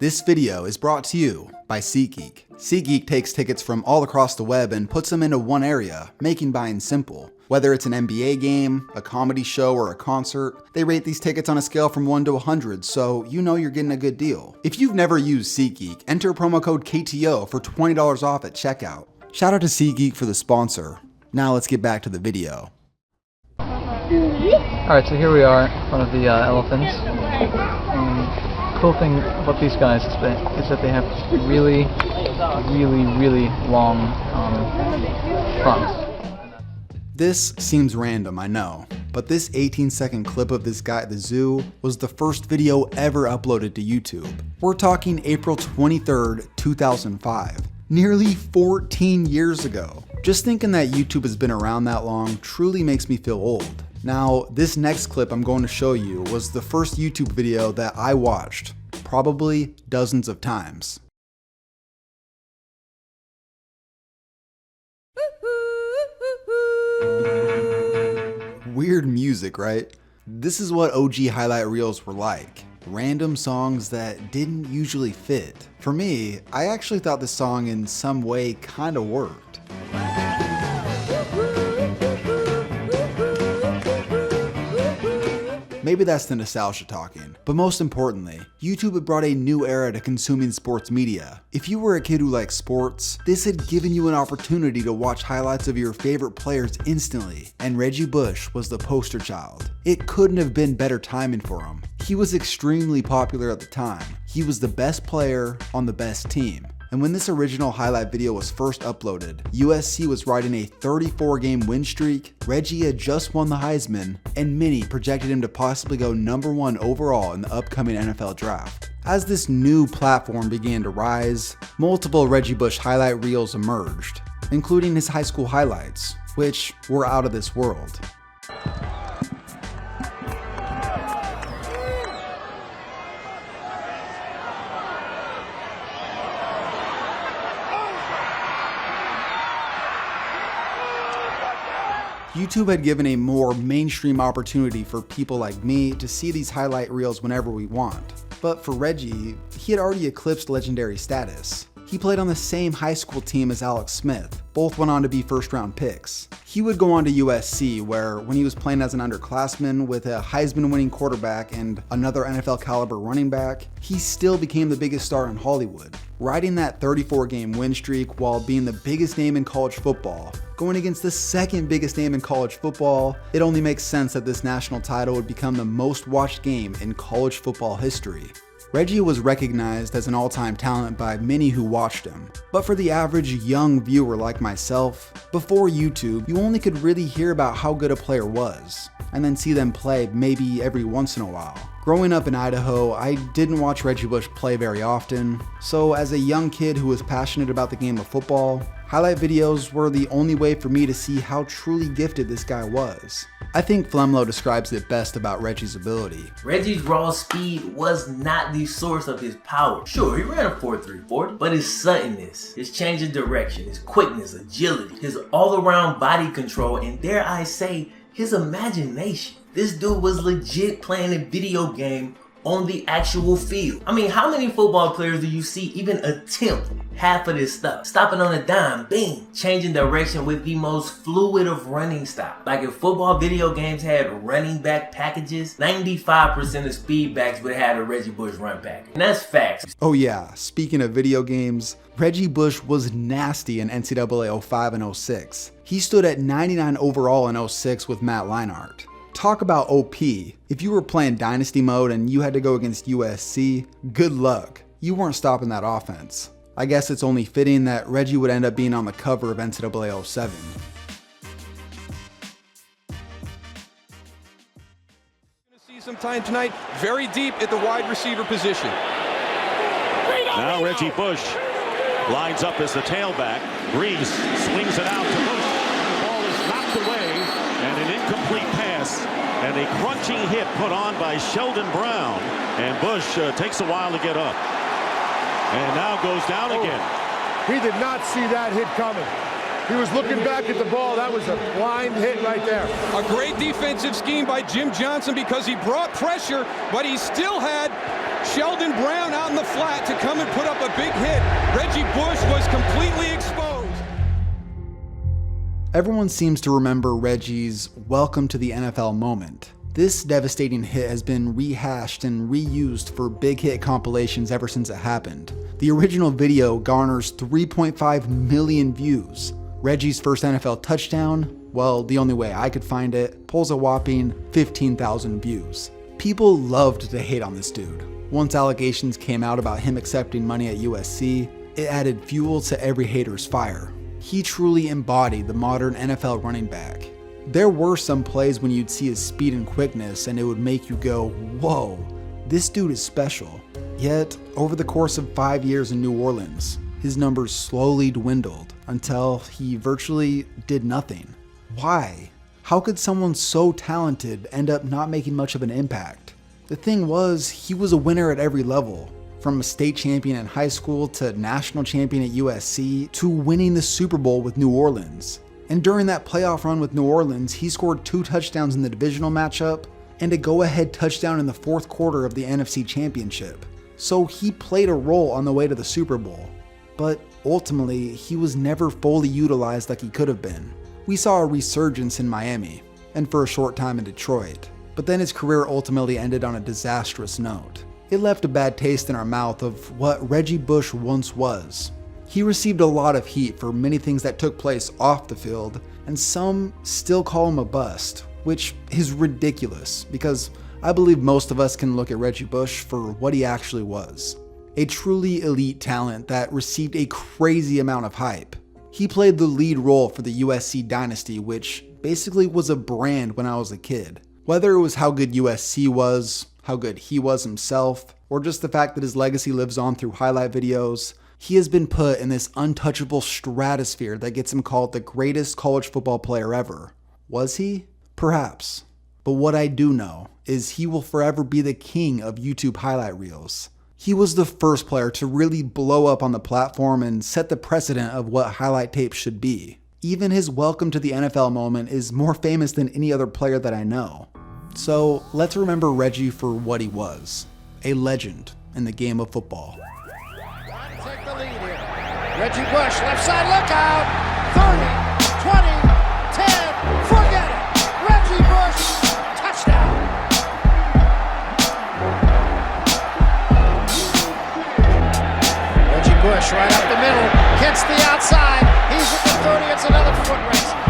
This video is brought to you by SeatGeek. SeatGeek takes tickets from all across the web and puts them into one area, making buying simple. Whether it's an NBA game, a comedy show, or a concert, they rate these tickets on a scale from 1 to 100, so you know you're getting a good deal. If you've never used SeatGeek, enter promo code KTO for $20 off at checkout. Shout out to SeatGeek for the sponsor. Now let's get back to the video. Alright, so here we are in front of the elephants. Cool thing about these guys is that they have really long fronts. This seems random, I know, but this 18-second clip of this guy at the zoo was the first video ever uploaded to YouTube. We're talking April 23rd, 2005. Nearly 14 years ago. Just thinking that YouTube has been around that long truly makes me feel old. Now, this next clip I'm going to show you was the first YouTube video that I watched, probably dozens of times. Weird music, right? This is what OG highlight reels were like. Random songs that didn't usually fit. For me, I actually thought this song in some way kinda worked. Maybe that's the nostalgia talking, but most importantly, YouTube had brought a new era to consuming sports media. If you were a kid who liked sports, this had given you an opportunity to watch highlights of your favorite players instantly, and Reggie Bush was the poster child. It couldn't have been better timing for him. He was extremely popular at the time. He was the best player on the best team. And when this original highlight video was first uploaded, USC was riding a 34-game win streak, Reggie had just won the Heisman, and many projected him to possibly go #1 overall in the upcoming NFL draft. As this new platform began to rise, multiple Reggie Bush highlight reels emerged, including his high school highlights, which were out of this world. YouTube had given a more mainstream opportunity for people like me to see these highlight reels whenever we want. But for Reggie, he had already eclipsed legendary status. He played on the same high school team as Alex Smith. Both went on to be first-round picks. He would go on to USC, where when he was playing as an underclassman with a Heisman-winning quarterback and another NFL-caliber running back, he still became the biggest star in Hollywood, riding that 34-game win streak while being the biggest name in college football. Going against the second biggest name in college football, it only makes sense that this national title would become the most watched game in college football history. Reggie was recognized as an all-time talent by many who watched him. But for the average young viewer like myself, before YouTube, you only could really hear about how good a player was, and then see them play maybe every once in a while. Growing up in Idaho, I didn't watch Reggie Bush play very often, so as a young kid who was passionate about the game of football, highlight videos were the only way for me to see how truly gifted this guy was. I think Flemlo describes it best about Reggie's ability. Reggie's raw speed was not the source of his power. Sure, he ran a 4.3 40, but his suddenness, his change of direction, his quickness, agility, his all-around body control, and dare I say, his imagination. This dude was legit playing a video game on the actual field. I mean, how many football players do you see even attempt half of this stuff? Stopping on a dime, bing, changing direction with the most fluid of running style. Like if football video games had running back packages, 95% of speed backs would have a Reggie Bush run back. And that's facts. Oh yeah, speaking of video games, Reggie Bush was nasty in NCAA 05 and 06. He stood at 99 overall in 06 with Matt Leinart. Talk about OP. If you were playing Dynasty mode and you had to go against USC, good luck. You weren't stopping that offense. I guess it's only fitting that Reggie would end up being on the cover of NCAA 07. See some time tonight, very deep at the wide receiver position. Now Reggie Bush lines up as the tailback. Reeves swings it out to Bush. The ball is knocked away and an incomplete pass. And a crunching hit put on by Sheldon Brown. And Bush takes a while to get up. And now goes down again. He did not see that hit coming. He was looking back at the ball. That was a blind hit right there. A great defensive scheme by Jim Johnson because he brought pressure, but he still had Sheldon Brown out in the flat to come and put up a big hit. Reggie Bush was completely exposed. Everyone seems to remember Reggie's welcome to the NFL moment. This devastating hit has been rehashed and reused for big hit compilations ever since it happened. The original video garners 3.5 million views. Reggie's first NFL touchdown, well, the only way I could find it, pulls a whopping 15,000 views. People loved to hate on this dude. Once allegations came out about him accepting money at USC, it added fuel to every hater's fire. He truly embodied the modern NFL running back. There were some plays when you'd see his speed and quickness and it would make you go, whoa, this dude is special. Yet, over the course of 5 years in New Orleans, his numbers slowly dwindled until he virtually did nothing. Why? How could someone so talented end up not making much of an impact? The thing was, he was a winner at every level. From a state champion in high school to national champion at USC to winning the Super Bowl with New Orleans. And during that playoff run with New Orleans, he scored 2 touchdowns in the divisional matchup and a go-ahead touchdown in the fourth quarter of the NFC Championship. So he played a role on the way to the Super Bowl. But ultimately, he was never fully utilized like he could have been. We saw a resurgence in Miami, and for a short time in Detroit. But then his career ultimately ended on a disastrous note. It left a bad taste in our mouth of what Reggie Bush once was. He received a lot of heat for many things that took place off the field, and some still call him a bust, which is ridiculous because I believe most of us can look at Reggie Bush for what he actually was. A truly elite talent that received a crazy amount of hype. He played the lead role for the USC dynasty, which basically was a brand when I was a kid. Whether it was how good USC was, how good he was himself, or just the fact that his legacy lives on through highlight videos, he has been put in this untouchable stratosphere that gets him called the greatest college football player ever. Was he? Perhaps. But what I do know is he will forever be the king of YouTube highlight reels. He was the first player to really blow up on the platform and set the precedent of what highlight tape should be. Even his welcome to the NFL moment is more famous than any other player that I know. So let's remember Reggie for what he was, a legend in the game of football. Take the lead here. Reggie Bush, left side, look out! 30, 20, 10, forget it! Reggie Bush, touchdown! Reggie Bush right up the middle, hits the outside, he's at the 30, it's another foot race.